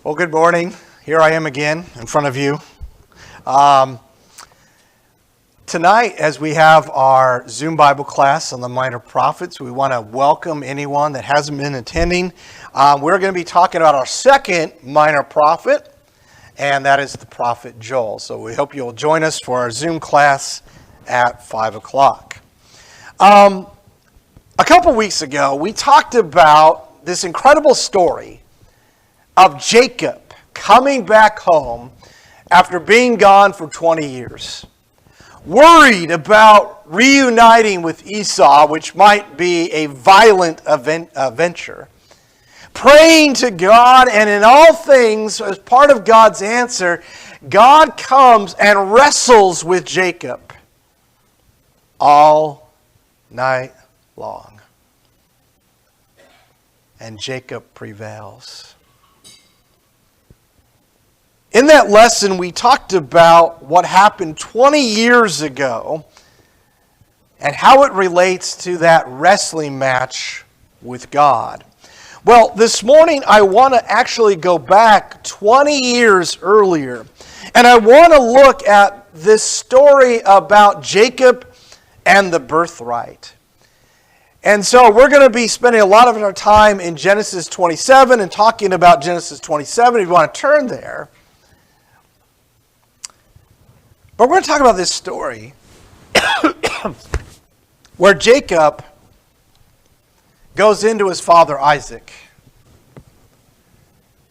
Well, good morning. Here I am again in front of you. Tonight, as we have our Zoom Bible class on the Minor Prophets, we want to welcome anyone that hasn't been attending. We're going to be talking about our second minor prophet, and that is the prophet Joel. So we hope you'll join us for our Zoom class at 5 o'clock. A couple weeks ago, we talked about this incredible story of Jacob coming back home after being gone for 20 years. Worried about reuniting with Esau, which might be a violent venture. Praying to God, and in all things, as part of God's answer, God comes and wrestles with Jacob all night long. And Jacob prevails. In that lesson, we talked about what happened 20 years ago and how it relates to that wrestling match with God. Well, this morning I want to actually go back 20 years earlier, and I want to look at this story about Jacob and the birthright. And so we're going to be spending a lot of our time in Genesis 27 and talking about Genesis 27 if you want to turn there. But we're going to talk about this story where Jacob goes into his father Isaac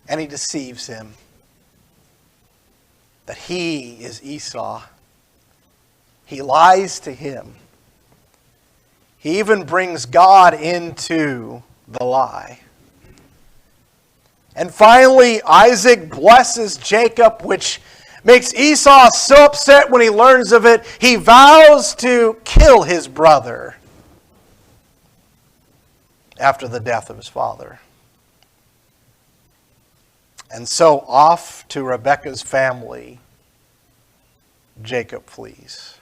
and he deceives him that he is Esau. He lies to him. He even brings God into the lie. And finally, Isaac blesses Jacob, which makes Esau so upset when he learns of it, he vows to kill his brother after the death of his father. And so off to Rebekah's family, Jacob flees.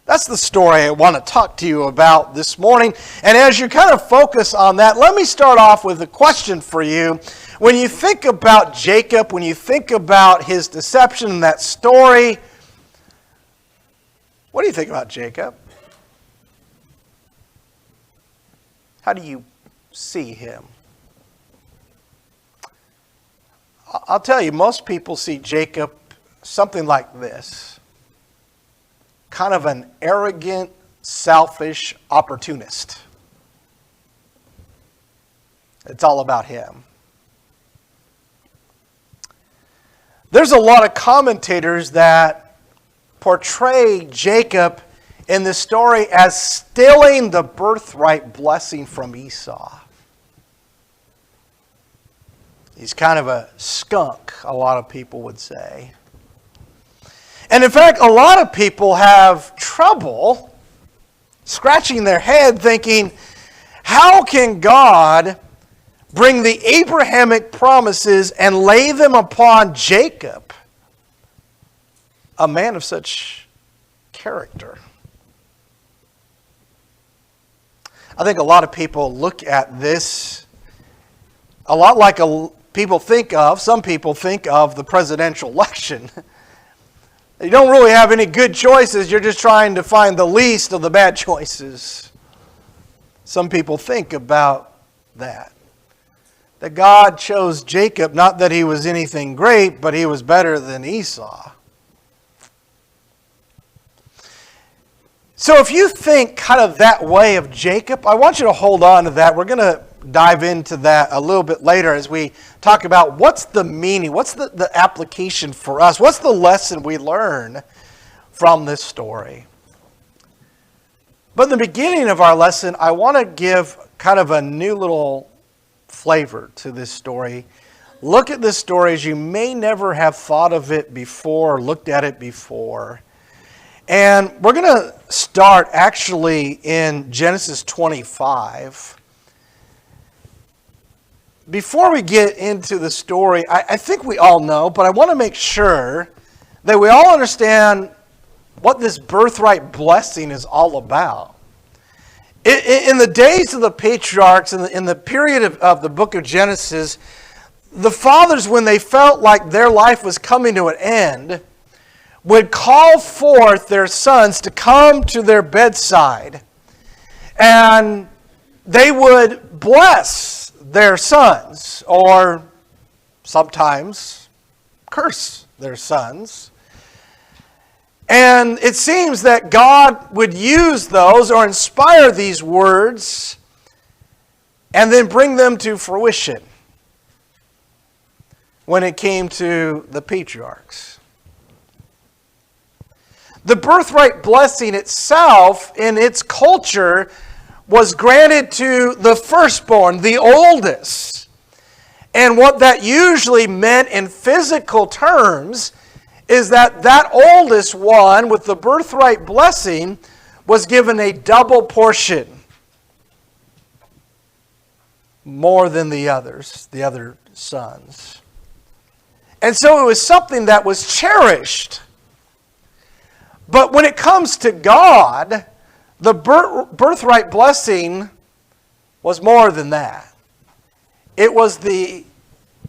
That's the story I want to talk to you about this morning. And as you kind of focus on that, let me start off with a question for you. When you think about Jacob, when you think about his deception in that story, what do you think about Jacob? How do you see him? I'll tell you, most people see Jacob something like this. Kind of an arrogant, selfish opportunist. It's all about him. There's a lot of commentators that portray Jacob in this story as stealing the birthright blessing from Esau. He's kind of a skunk, a lot of people would say. And in fact, a lot of people have trouble scratching their head thinking, how can God bring the Abrahamic promises and lay them upon Jacob, a man of such character? I think a lot of people look at this a lot like some people think of the presidential election. You don't really have any good choices. You're just trying to find the least of the bad choices. Some people think about that. That God chose Jacob, not that he was anything great, but he was better than Esau. So if you think kind of that way of Jacob, I want you to hold on to that. We're going to dive into that a little bit later as we talk about what's the meaning, what's the application for us, what's the lesson we learn from this story. But in the beginning of our lesson, I want to give kind of a new little flavor to this story. Look at this story as you may never have thought of it before, looked at it before. And we're going to start actually in Genesis 25. Before we get into the story, I think we all know, but I want to make sure that we all understand what this birthright blessing is all about. In the days of the patriarchs, in the period of the book of Genesis, the fathers, when they felt like their life was coming to an end, would call forth their sons to come to their bedside, and they would bless their sons, or sometimes curse their sons. And it seems that God would use those or inspire these words and then bring them to fruition when it came to the patriarchs. The birthright blessing itself in its culture was granted to the firstborn, the oldest. And what that usually meant in physical terms is that that oldest one with the birthright blessing was given a double portion, more than the others, the other sons. And so it was something that was cherished. But when it comes to God, the birthright blessing was more than that. It was the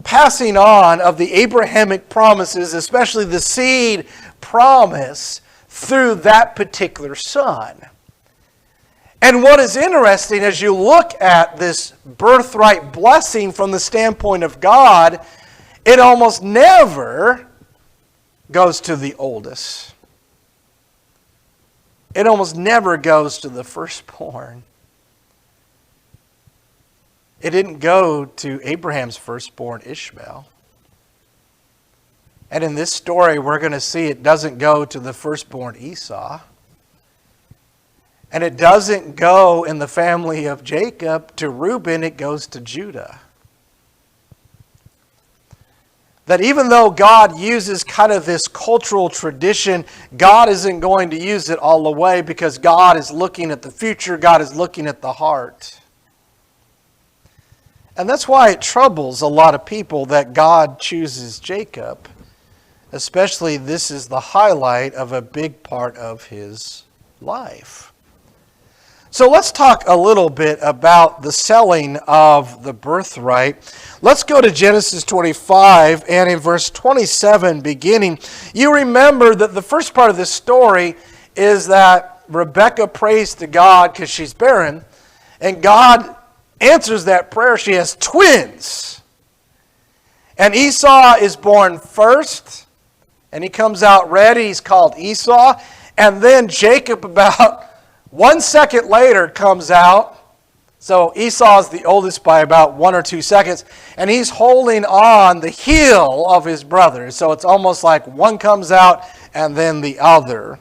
passing on of the Abrahamic promises, especially the seed promise, through that particular son. And what is interesting as you look at this birthright blessing from the standpoint of God, it almost never goes to the oldest. It almost never goes to the firstborn. It didn't go to Abraham's firstborn, Ishmael. And in this story, we're going to see it doesn't go to the firstborn, Esau. And it doesn't go in the family of Jacob to Reuben, it goes to Judah. That even though God uses kind of this cultural tradition, God isn't going to use it all the way because God is looking at the future, God is looking at the heart. And that's why it troubles a lot of people that God chooses Jacob. Especially this is the highlight of a big part of his life. So let's talk a little bit about the selling of the birthright. Let's go to Genesis 25 and in verse 27 beginning. You remember that the first part of this story is that Rebekah prays to God because she's barren. And God answers that prayer. She has twins. And Esau is born first. And he comes out ready. He's called Esau. And then Jacob about 1 second later comes out. So Esau is the oldest by about 1 or 2 seconds. And he's holding on the heel of his brother. So it's almost like one comes out and then the other.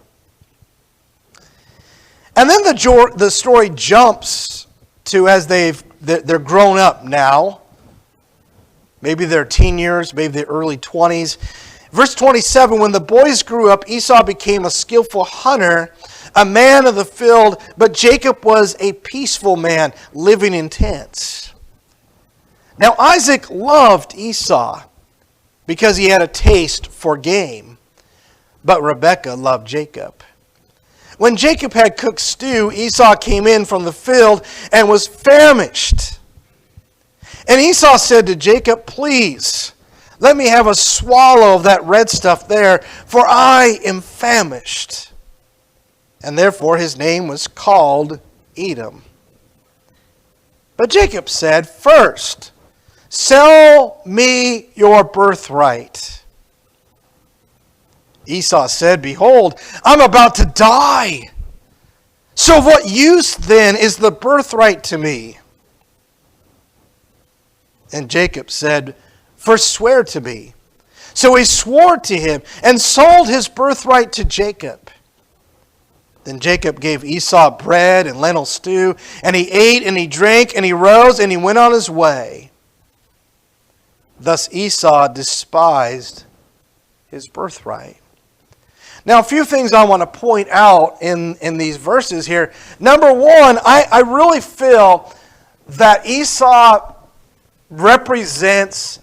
And then the story jumps to as they're grown up now. Maybe they're teen years, maybe they're early 20s. Verse 27, when the boys grew up, Esau became a skillful hunter, a man of the field, but Jacob was a peaceful man, living in tents. Now Isaac loved Esau because he had a taste for game, but Rebekah loved Jacob. When Jacob had cooked stew, Esau came in from the field and was famished. And Esau said to Jacob, "Please, let me have a swallow of that red stuff there, for I am famished." And therefore his name was called Edom. But Jacob said, "First, sell me your birthright." Esau said, "Behold, I'm about to die. So of what use then is the birthright to me?" And Jacob said, "First swear to me." So he swore to him and sold his birthright to Jacob. Then Jacob gave Esau bread and lentil stew, and he ate and he drank and he rose and he went on his way. Thus Esau despised his birthright. Now, a few things I want to point out in these verses here. Number one, I really feel that Esau represents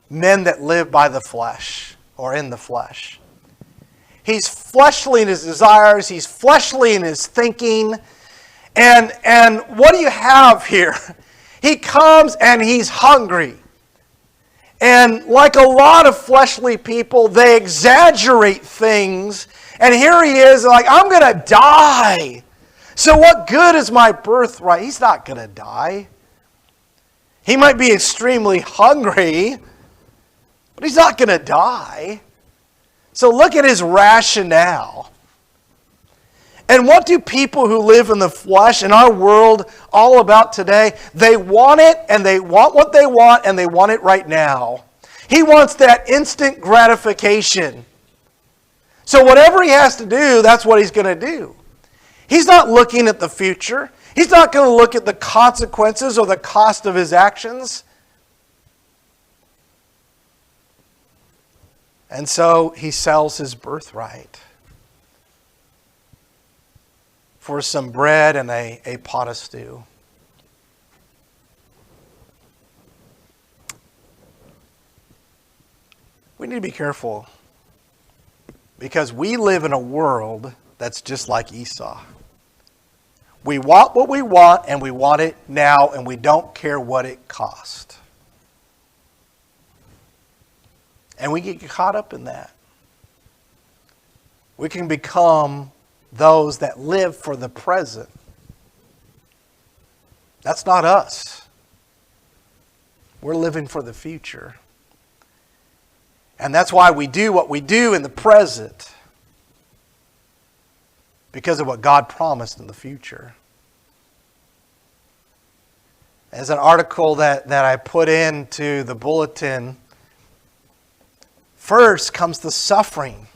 men that live by the flesh or in the flesh. He's fleshly in his desires. He's fleshly in his thinking. And what do you have here? He comes and he's hungry. And like a lot of fleshly people, they exaggerate things. And here he is, like, I'm going to die. So what good is my birthright? He's not going to die. He might be extremely hungry, but he's not going to die. So look at his rationale. And what do people who live in the flesh in our world all about today? They want it, and they want what they want, and they want it right now. He wants that instant gratification. So whatever he has to do, that's what he's going to do. He's not looking at the future. He's not going to look at the consequences or the cost of his actions. And so he sells his birthright for some bread and a pot of stew. We need to be careful because we live in a world that's just like Esau. We want what we want, and we want it now, and we don't care what it costs. And we get caught up in that. We can become those that live for the present. That's not us. We're living for the future. And that's why we do what we do in the present. Because of what God promised in the future. As an article that I put into the bulletin, first comes the suffering.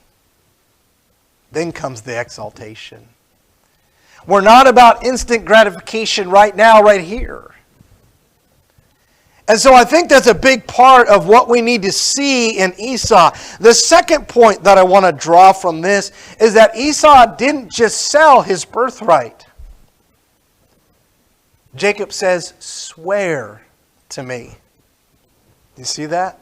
Then comes the exaltation. We're not about instant gratification right now, right here. And so I think that's a big part of what we need to see in Esau. The second point that I want to draw from this is that Esau didn't just sell his birthright. Jacob says, swear to me. You see that?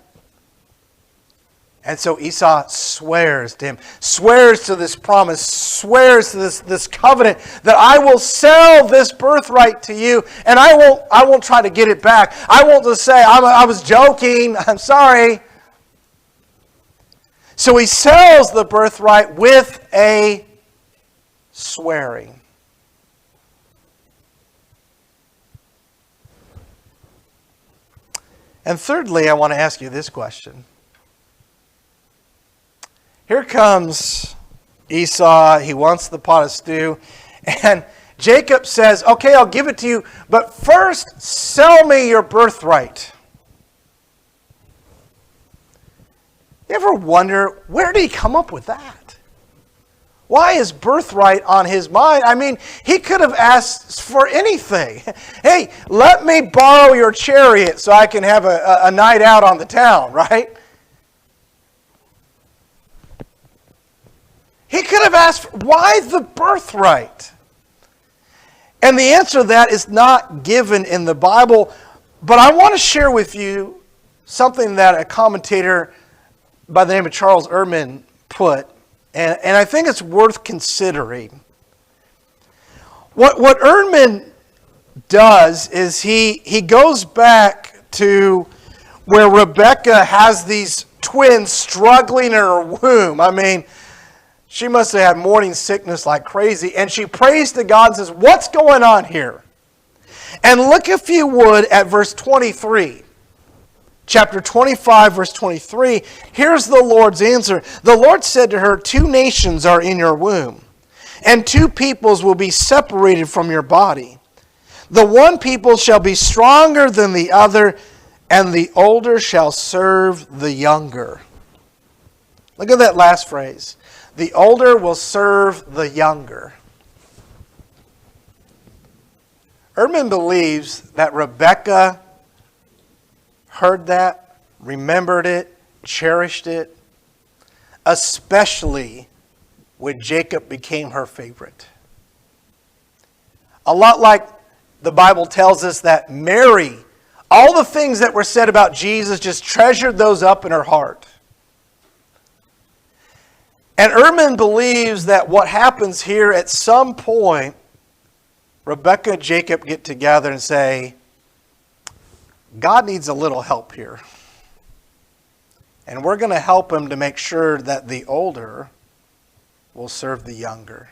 And so Esau swears to him, swears to this promise, swears to this covenant that I will sell this birthright to you, and I won't try to get it back. I won't just say I was joking. I'm sorry. So he sells the birthright with a swearing. And thirdly, I want to ask you this question. Here comes Esau. He wants the pot of stew. And Jacob says, okay, I'll give it to you, but first sell me your birthright. You ever wonder, where did he come up with that? Why is birthright on his mind? I mean, he could have asked for anything. Hey, let me borrow your chariot so I can have a night out on the town, right? He could have asked, why the birthright? And the answer to that is not given in the Bible, but I want to share with you something that a commentator by the name of Charles Ehrman put, and I think it's worth considering. What Ehrman does is he goes back to where Rebecca has these twins struggling in her womb. I mean, she must have had morning sickness like crazy. And she prays to God and says, what's going on here? And look, if you would, at verse 23. Chapter 25, verse 23. Here's the Lord's answer. The Lord said to her, 2 nations are in your womb, and 2 peoples will be separated from your body. The one people shall be stronger than the other, and the older shall serve the younger. Look at that last phrase. The older will serve the younger. Ehrman believes that Rebecca heard that, remembered it, cherished it, especially when Jacob became her favorite. A lot like the Bible tells us that Mary, all the things that were said about Jesus, just treasured those up in her heart. And Ehrman believes that what happens here, at some point, Rebecca and Jacob get together and say, God needs a little help here. And we're going to help him to make sure that the older will serve the younger.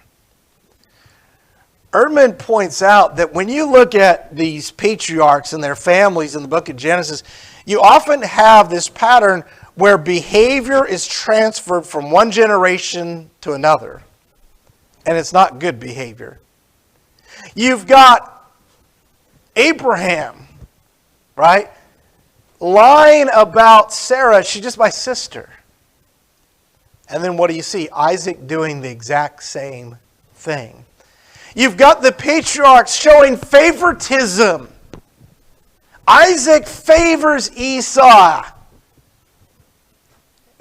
Erdman points out that when you look at these patriarchs and their families in the book of Genesis, you often have this pattern where behavior is transferred from one generation to another. And it's not good behavior. You've got Abraham, right? Lying about Sarah, she's just my sister. And then what do you see? Isaac doing the exact same thing. You've got the patriarchs showing favoritism. Isaac favors Esau.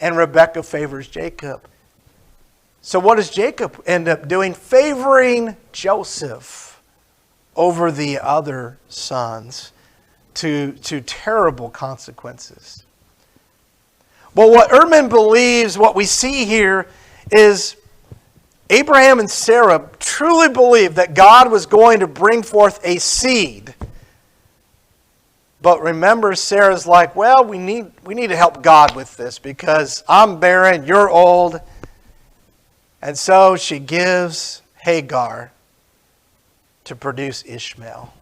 And Rebekah favors Jacob. So what does Jacob end up doing? Favoring Joseph over the other sons to terrible consequences. Well, what Erdman believes, what we see here is Abraham and Sarah truly believed that God was going to bring forth a seed. But remember, Sarah's like, well, we need to help God with this because I'm barren, you're old. And so she gives Hagar to produce Ishmael.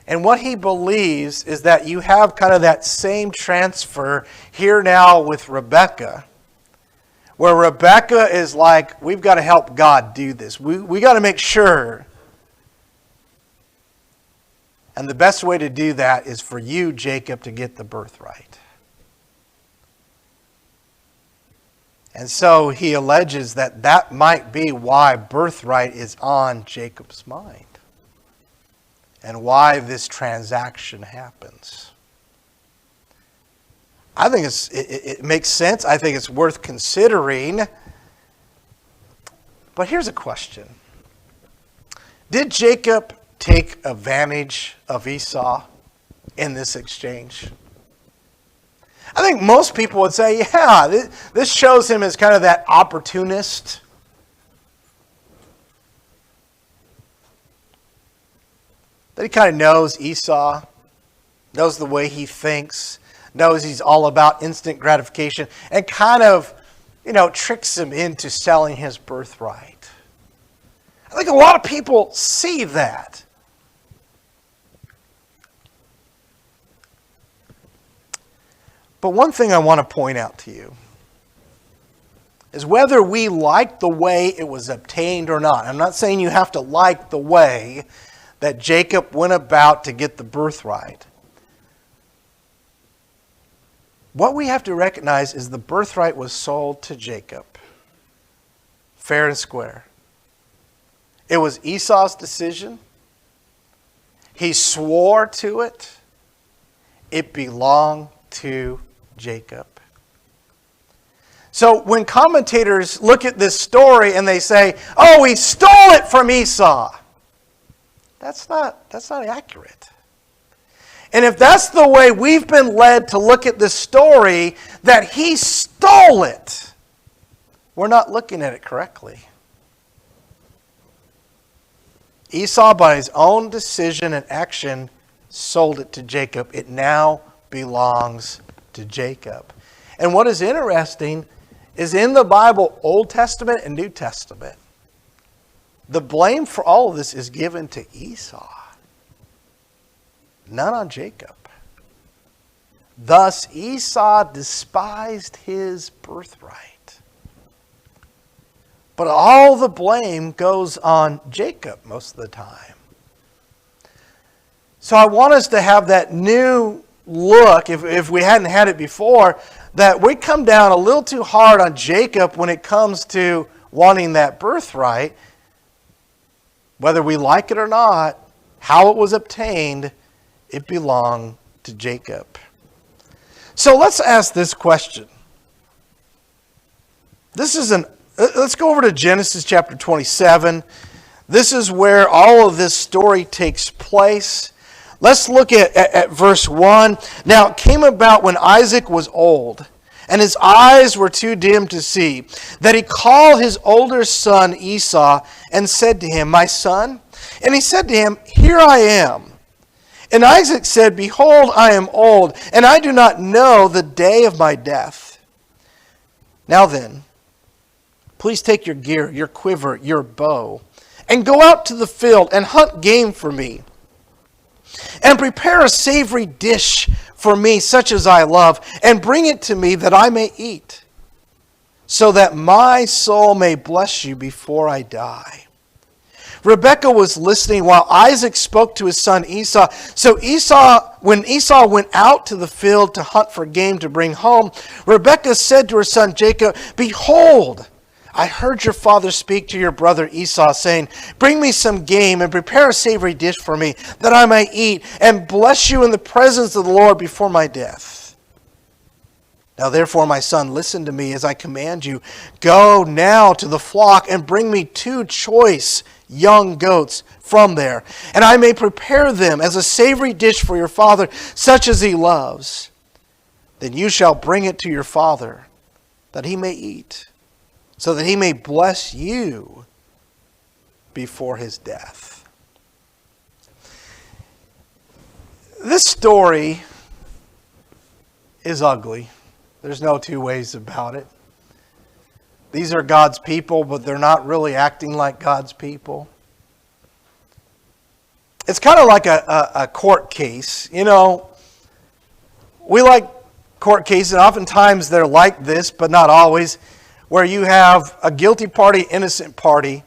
And what he believes is that you have kind of that same transfer here now with Rebekah, where Rebekah is like, we've got to help God do this. We got to make sure. And the best way to do that is for you, Jacob, to get the birthright. And so he alleges that that might be why birthright is on Jacob's mind. And why this transaction happens. I think it makes sense. I think it's worth considering. But here's a question. Did Jacob take advantage of Esau in this exchange? I think most people would say, yeah, this shows him as kind of that opportunist. That he kind of knows Esau, knows the way he thinks, knows he's all about instant gratification, and kind of, tricks him into selling his birthright. I think a lot of people see that. But one thing I want to point out to you is whether we like the way it was obtained or not. I'm not saying you have to like the way that Jacob went about to get the birthright. What we have to recognize is the birthright was sold to Jacob. Fair and square. It was Esau's decision. He swore to it. It belonged to Jacob. So when commentators look at this story and they say, oh, he stole it from Esau. That's not accurate. And if that's the way we've been led to look at this story, that he stole it, we're not looking at it correctly. Esau, by his own decision and action, sold it to Jacob. It now belongs to Jacob. And what is interesting is in the Bible, Old Testament and New Testament, the blame for all of this is given to Esau, none on Jacob. Thus, Esau despised his birthright. But all the blame goes on Jacob most of the time. So I want us to have that new look, if we hadn't had it before, that we come down a little too hard on Jacob when it comes to wanting that birthright. Whether we like it or not, how it was obtained, it belonged to Jacob. So let's ask this question. Let's go over to Genesis chapter 27. This is where all of this story takes place. Let's look at verse 1. Now it came about when Isaac was old, and his eyes were too dim to see, that he called his older son Esau and said to him, my son. And he said to him, here I am. And Isaac said, Behold, I am old, and I do not know the day of my death. Now then, please take your gear, your quiver, your bow, and go out to the field and hunt game for me. And prepare a savory dish for me, such as I love, and bring it to me that I may eat, so that my soul may bless you before I die. Rebekah was listening while Isaac spoke to his son Esau. So when Esau went out to the field to hunt for game to bring home, Rebekah said to her son Jacob, Behold, I heard your father speak to your brother Esau, saying, Bring me some game and prepare a savory dish for me, that I may eat and bless you in the presence of the Lord before my death. Now therefore, my son, listen to me as I command you. Go now to the flock and bring me 2 choice young goats from there, and I may prepare them as a savory dish for your father, such as he loves. Then you shall bring it to your father, that he may eat, so that he may bless you before his death. This story is ugly. There's no two ways about it. These are God's people, but they're not really acting like God's people. It's kind of like a court case. You know, we like court cases, and oftentimes they're like this, but not always, where you have a guilty party, innocent party,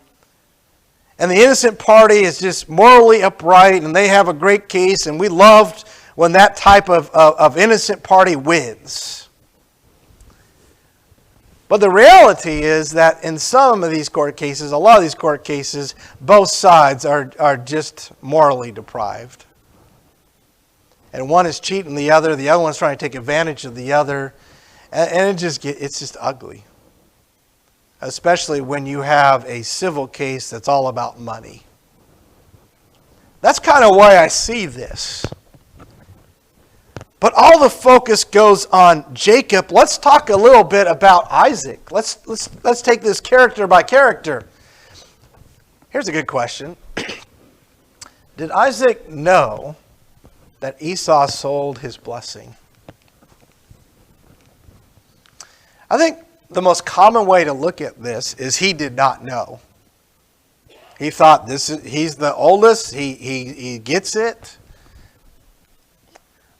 and the innocent party is just morally upright, and they have a great case, and we loved when that type of innocent party wins. But the reality is that in some of these court cases, a lot of these court cases, both sides are just morally deprived. And one is cheating the other one's trying to take advantage of the other, and it's just ugly. Especially when you have a civil case that's all about money. That's kind of why I see this. But all the focus goes on Jacob. Let's talk a little bit about Isaac. Let's take this character by character. Here's a good question. Did Isaac know that Esau sold his blessing? I think the most common way to look at this is he did not know. He thought he's the oldest, he gets it.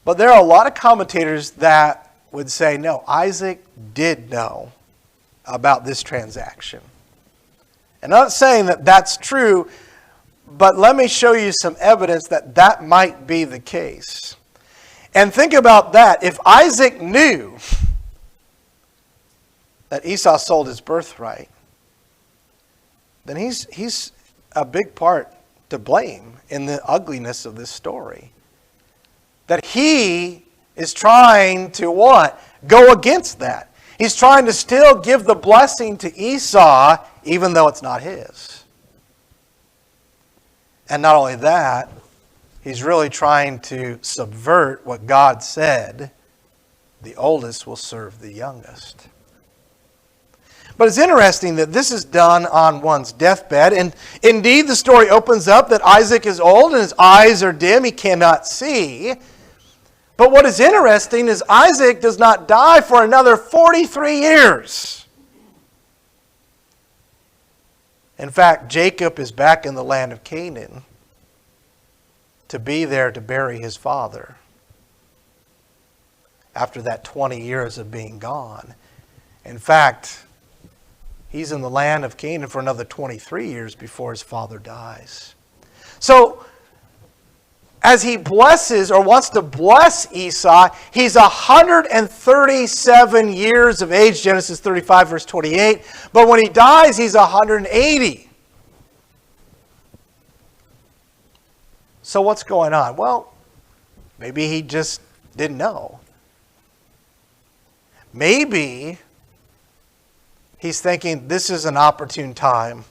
But there are a lot of commentators that would say, no, Isaac did know about this transaction. And I'm not saying that that's true, but let me show you some evidence that that might be the case. And think about that. If Isaac knew that Esau sold his birthright, then he's a big part to blame in the ugliness of this story. That he is trying to what? Go against that. He's trying to still give the blessing to Esau, even though it's not his. And not only that, he's really trying to subvert what God said, the oldest will serve the youngest. But it's interesting that this is done on one's deathbed. And indeed, the story opens up that Isaac is old and his eyes are dim, he cannot see. But what is interesting is Isaac does not die for another 43 years. In fact, Jacob is back in the land of Canaan to be there to bury his father after that 20 years of being gone. In fact, he's in the land of Canaan for another 23 years before his father dies. So, as he blesses or wants to bless Esau, he's 137 years of age, Genesis 35, verse 28. But when he dies, he's 180. So what's going on? Well, maybe he just didn't know. Maybe he's thinking this is an opportune time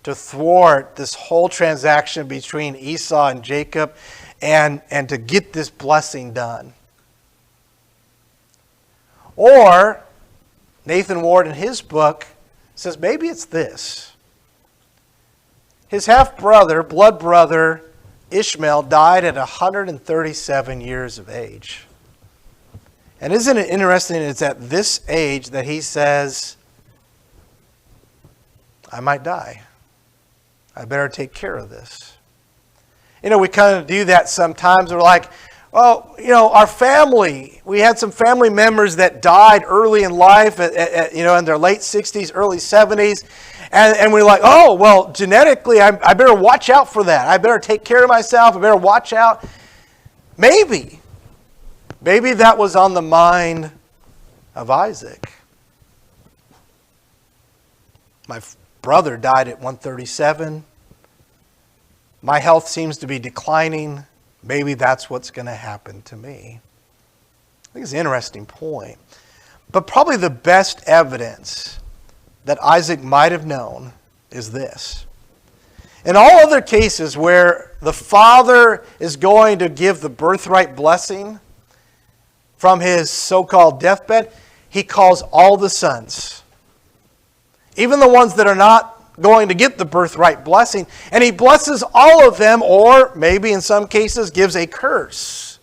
to thwart this whole transaction between Esau and Jacob and to get this blessing done. Or, Nathan Ward in his book says maybe it's this. His half-brother, blood brother, Ishmael died at 137 years of age. And isn't it interesting, it's at this age that he says, I might die. I better take care of this. You know, we kind of do that sometimes. We're like, well, you know, our family, we had some family members that died early in life, you know, in their late 60s, early 70s. And we're like, oh, well, genetically, I better watch out for that. I better take care of myself. I better watch out. Maybe that was on the mind of Isaac. My brother died at 137. My health seems to be declining. Maybe that's what's going to happen to me. I think it's an interesting point. But probably the best evidence that Isaac might have known is this. In all other cases where the father is going to give the birthright blessing from his so-called deathbed, he calls all the sons, even the ones that are not going to get the birthright blessing, and he blesses all of them, or maybe in some cases gives a curse.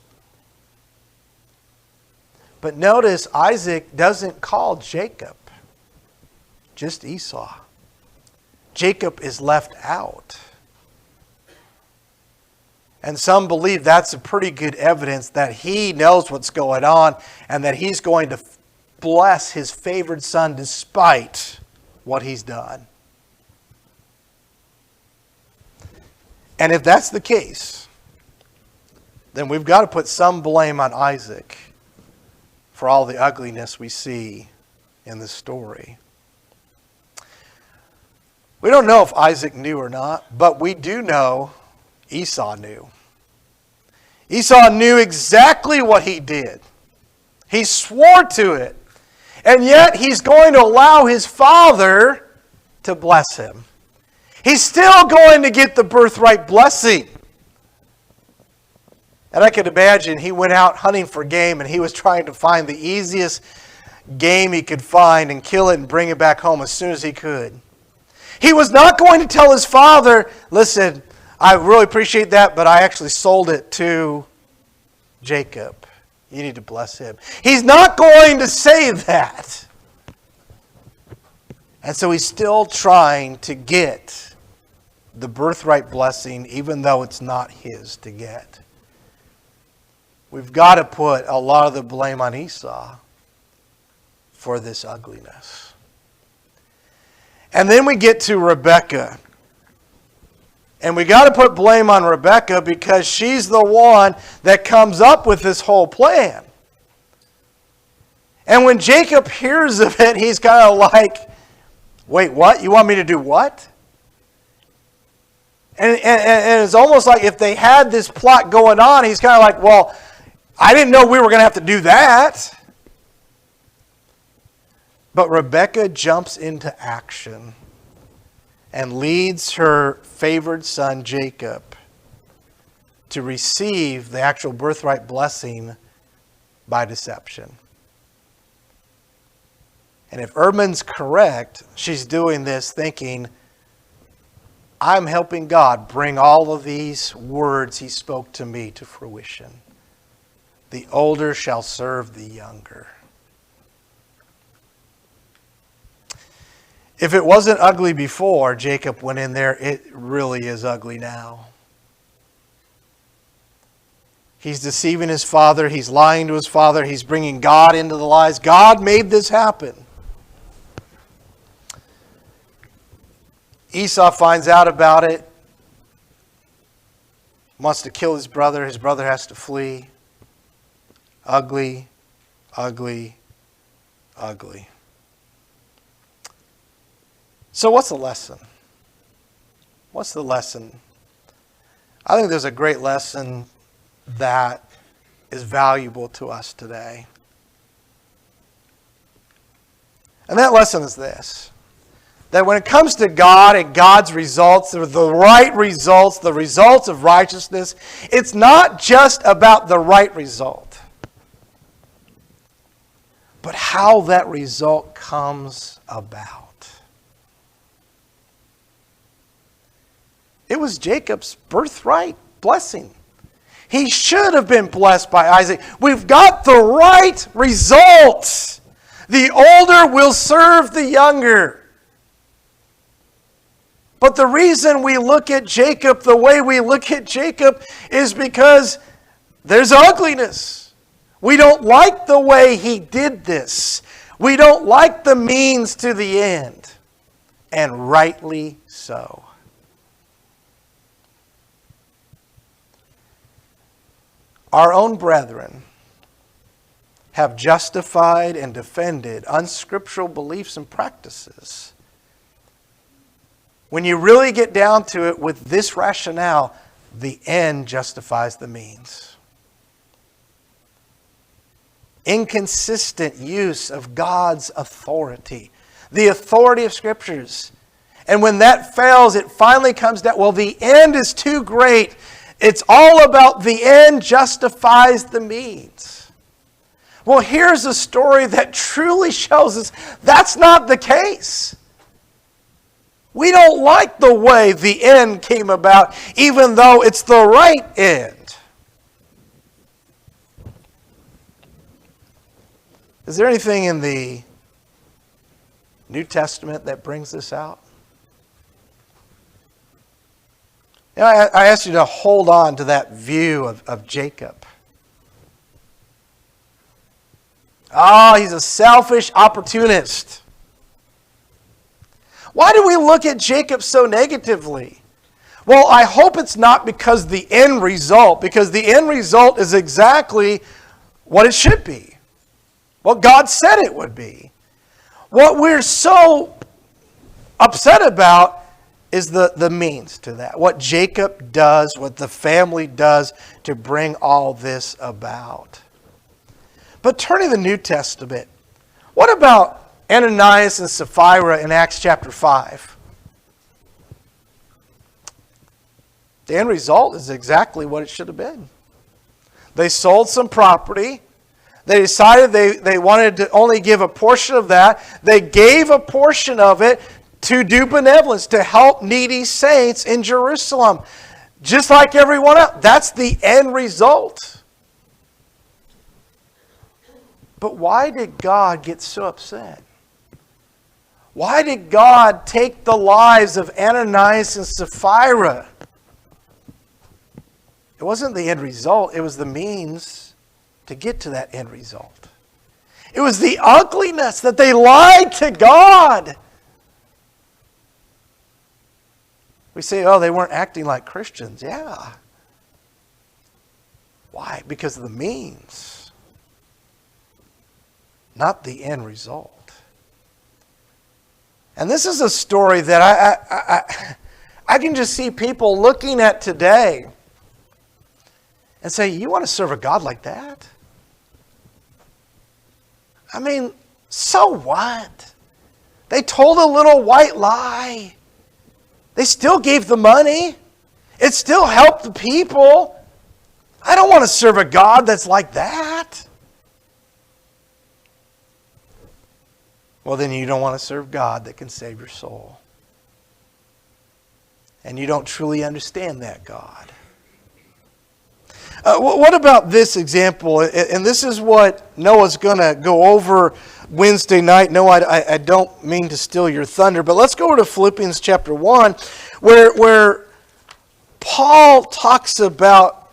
But notice Isaac doesn't call Jacob, just Esau. Jacob is left out. And some believe that's a pretty good evidence that he knows what's going on and that he's going to bless his favored son despite what he's done. And if that's the case, then we've got to put some blame on Isaac for all the ugliness we see in this story. We don't know if Isaac knew or not, but we do know Esau knew. Esau knew exactly what he did. He swore to it. And yet he's going to allow his father to bless him. He's still going to get the birthright blessing. And I could imagine he went out hunting for game and he was trying to find the easiest game he could find and kill it and bring it back home as soon as he could. He was not going to tell his father, listen, I really appreciate that, but I actually sold it to Jacob. You need to bless him. He's not going to say that. And so he's still trying to get the birthright blessing, even though it's not his to get. We've got to put a lot of the blame on Esau for this ugliness. And then we get to Rebekah. And we got to put blame on Rebekah because she's the one that comes up with this whole plan. And when Jacob hears of it, he's kind of like, wait, what? You want me to do what? And it's almost like if they had this plot going on, he's kind of like, well, I didn't know we were going to have to do that. But Rebekah jumps into action and leads her favored son Jacob to receive the actual birthright blessing by deception. And if Erdman's correct, she's doing this thinking, I'm helping God bring all of these words he spoke to me to fruition. The older shall serve the younger. If it wasn't ugly before Jacob went in there, it really is ugly now. He's deceiving his father. He's lying to his father. He's bringing God into the lies. God made this happen. Esau finds out about it, wants to kill his brother. His brother has to flee. Ugly, ugly, ugly. So what's the lesson? What's the lesson? I think there's a great lesson that is valuable to us today. And that lesson is this. That when it comes to God and God's results, the right results, the results of righteousness, it's not just about the right result, but how that result comes about. It was Jacob's birthright blessing. He should have been blessed by Isaac. We've got the right result. The older will serve the younger. But the reason we look at Jacob the way we look at Jacob is because there's ugliness. We don't like the way he did this. We don't like the means to the end. And rightly so. Our own brethren have justified and defended unscriptural beliefs and practices. When you really get down to it with this rationale, the end justifies the means. Inconsistent use of God's authority, the authority of Scriptures. And when that fails, it finally comes down, well, the end is too great. It's all about the end justifies the means. Well, here's a story that truly shows us that's not the case. We don't like the way the end came about, even though it's the right end. Is there anything in the New Testament that brings this out? You know, I asked you to hold on to that view of Jacob. He's a selfish opportunist. Why do we look at Jacob so negatively? Well, I hope it's not because the end result is exactly what it should be. What God said it would be. What we're so upset about is the means to that. What Jacob does, what the family does to bring all this about. But turning to the New Testament, what about Ananias and Sapphira in Acts chapter 5? The end result is exactly what it should have been. They sold some property. They decided they wanted to only give a portion of that. They gave a portion of it to do benevolence, to help needy saints in Jerusalem. Just like everyone else. That's the end result. But why did God get so upset? Why did God take the lives of Ananias and Sapphira? It wasn't the end result. It was the means to get to that end result. It was the ugliness that they lied to God. We say, they weren't acting like Christians. Yeah. Why? Because of the means, not the end result. And this is a story that I can just see people looking at today and say, you want to serve a God like that? I mean, so what? They told a little white lie. They still gave the money. It still helped the people. I don't want to serve a God that's like that. Well, then you don't want to serve God that can save your soul. And you don't truly understand that God. What about this example? And this is what Noah's going to go over Wednesday night. No, I don't mean to steal your thunder, but let's go to Philippians Chapter 1, where Paul talks about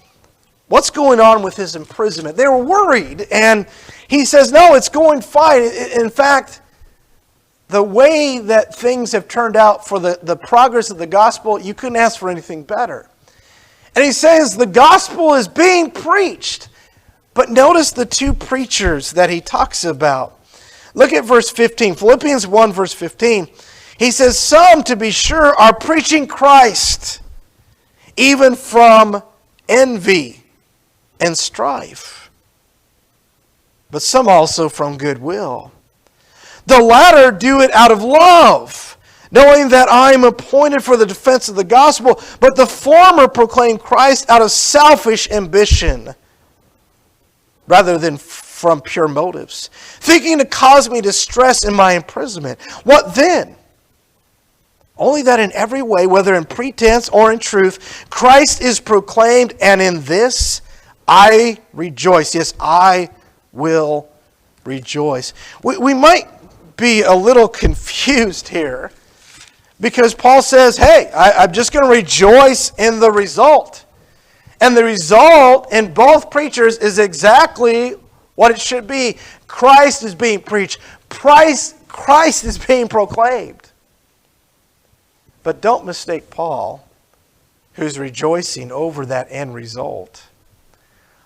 what's going on with his imprisonment. They were worried, and he says, no, it's going fine. In fact, the way that things have turned out for the progress of the gospel, you couldn't ask for anything better. And he says the gospel is being preached. But notice the two preachers that he talks about. Look at verse 15. Philippians 1 verse 15. He says, some, to be sure, are preaching Christ, even from envy and strife. But some also from goodwill. The latter do it out of love, knowing that I am appointed for the defense of the gospel, but the former proclaim Christ out of selfish ambition, rather than from pure motives, thinking to cause me distress in my imprisonment. What then? Only that in every way, whether in pretense or in truth, Christ is proclaimed, and in this I rejoice. Yes, I will rejoice. We might be a little confused here because Paul says, hey, I'm just going to rejoice in the result. And the result in both preachers is exactly what it should be. Christ is being preached. Christ is being proclaimed. But don't mistake Paul, who's rejoicing over that end result.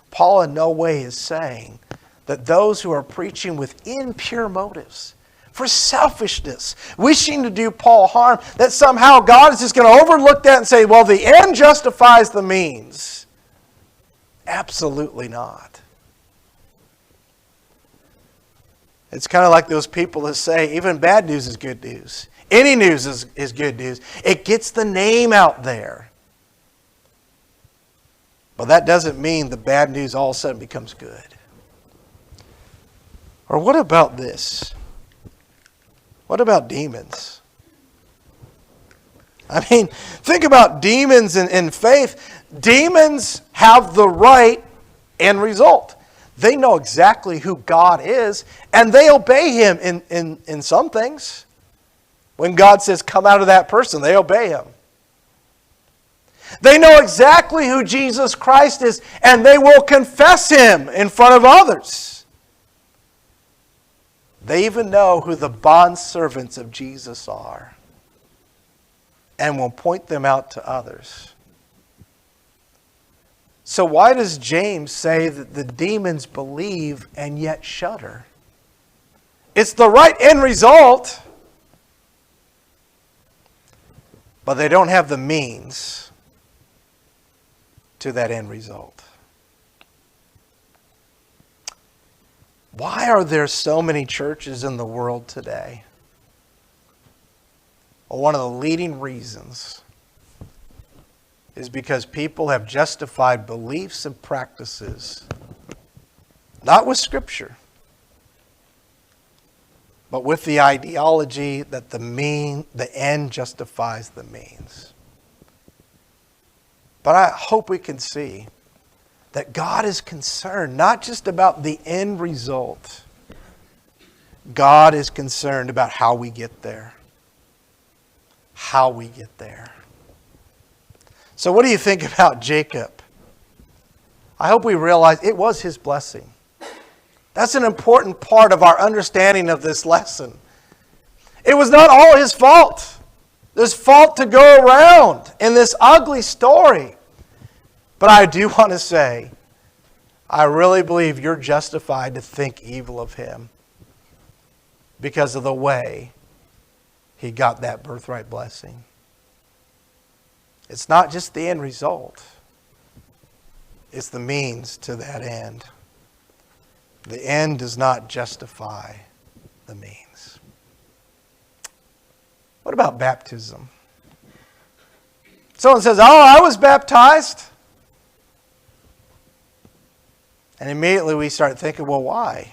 Paul in no way is saying that those who are preaching with impure motives, for selfishness, wishing to do Paul harm, that somehow God is just going to overlook that and say, well, the end justifies the means. Absolutely not. It's kind of like those people that say, even bad news is good news. Any news is good news. It gets the name out there. But that doesn't mean the bad news all of a sudden becomes good. Or what about this? What about demons? I mean, think about demons in faith. Demons have the right end result. They know exactly who God is, and they obey Him in some things. When God says, come out of that person, they obey Him. They know exactly who Jesus Christ is, and they will confess Him in front of others. They even know who the bondservants of Jesus are, and will point them out to others. So why does James say that the demons believe and yet shudder? It's the right end result, but they don't have the means to that end result. Why are there so many churches in the world today? Well, one of the leading reasons is because people have justified beliefs and practices, not with Scripture, but with the ideology that the end justifies the means. But I hope we can see that God is concerned not just about the end result. God is concerned about how we get there. How we get there. So what do you think about Jacob? I hope we realize it was his blessing. That's an important part of our understanding of this lesson. It was not all his fault. There's fault to go around in this ugly story. But I do want to say, I really believe you're justified to think evil of him because of the way he got that birthright blessing. It's not just the end result. It's the means to that end. The end does not justify the means. What about baptism? Someone says, oh, I was baptized. And immediately we start thinking, well, why?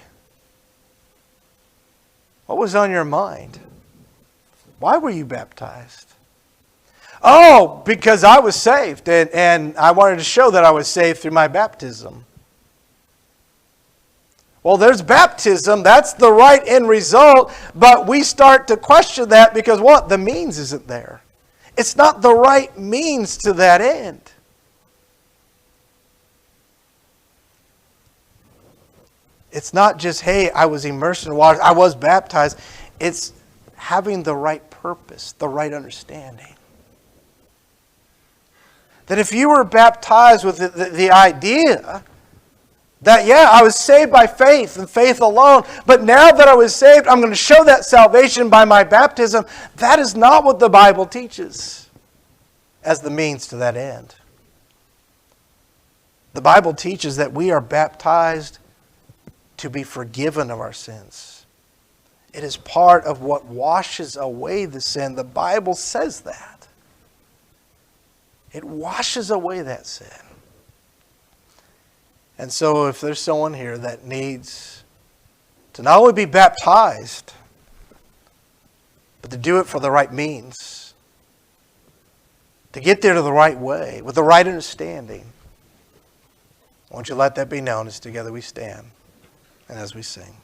What was on your mind? Why were you baptized? Oh, because I was saved, and I wanted to show that I was saved through my baptism. Well, there's baptism. That's the right end result, but we start to question that because what? The means isn't there. It's not the right means to that end. It's not just, hey, I was immersed in water, I was baptized. It's having the right purpose, the right understanding. That if you were baptized with the idea that, yeah, I was saved by faith and faith alone, but now that I was saved, I'm going to show that salvation by my baptism, that is not what the Bible teaches as the means to that end. The Bible teaches that we are baptized to be forgiven of our sins. It is part of what washes away the sin. The Bible says that. It washes away that sin. And so if there's someone here that needs to not only be baptized, but to do it for the right means, to get there to the right way, with the right understanding. Won't you let that be known as together we stand and as we sing.